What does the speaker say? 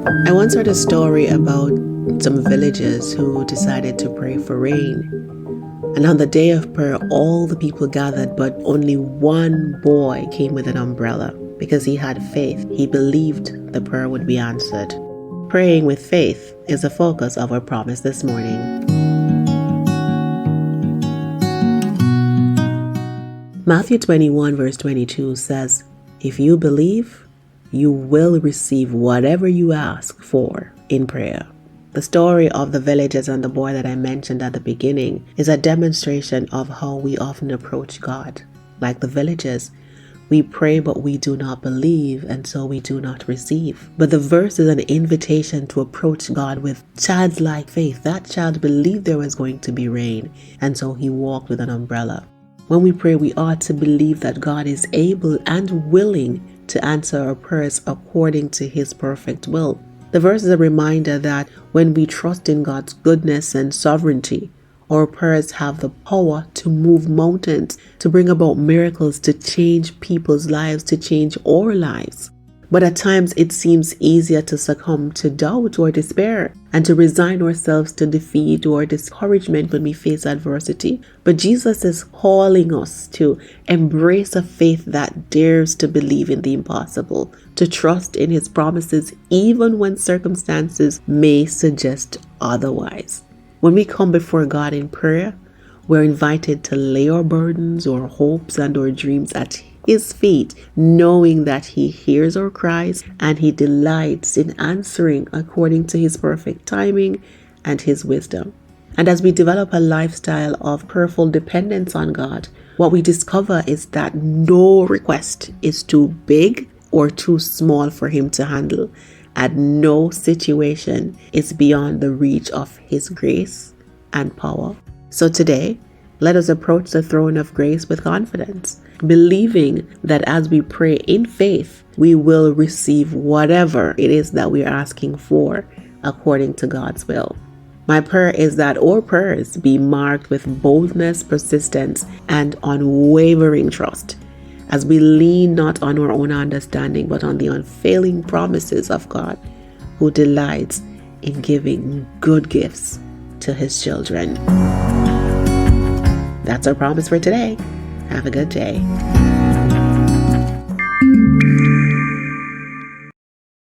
I once heard a story about some villagers who decided to pray for rain. And on the day of prayer, all the people gathered, but only one boy came with an umbrella because he had faith. He believed the prayer would be answered. Praying with faith is the focus of our promise this morning. Matthew 21 verse 22 says, "If you believe, you will receive whatever you ask for in prayer." The story of the villagers and the boy that I mentioned at the beginning is a demonstration of how we often approach God. Like the villagers, we pray but we do not believe, and so we do not receive. But the verse is an invitation to approach God with childlike faith. That child believed there was going to be rain, and so he walked with an umbrella. When we pray, we ought to believe that God is able and willing to answer our prayers according to His perfect will. The verse is a reminder that when we trust in God's goodness and sovereignty, our prayers have the power to move mountains, to bring about miracles, to change people's lives, to change our lives. But at times it seems easier to succumb to doubt or despair and to resign ourselves to defeat or discouragement when we face adversity. But Jesus is calling us to embrace a faith that dares to believe in the impossible, to trust in His promises even when circumstances may suggest otherwise. When we come before God in prayer, we're invited to lay our burdens, our hopes, and our dreams at His feet, knowing that He hears our cries and He delights in answering according to His perfect timing and His wisdom. And as we develop a lifestyle of prayerful dependence on God, what we discover is that no request is too big or too small for Him to handle, and no situation is beyond the reach of His grace and power. So today, let us approach the throne of grace with confidence, believing that as we pray in faith, we will receive whatever it is that we are asking for according to God's will. My prayer is that our prayers be marked with boldness, persistence, and unwavering trust, as we lean not on our own understanding, but on the unfailing promises of God, who delights in giving good gifts to His children. That's our promise for today. Have a good day.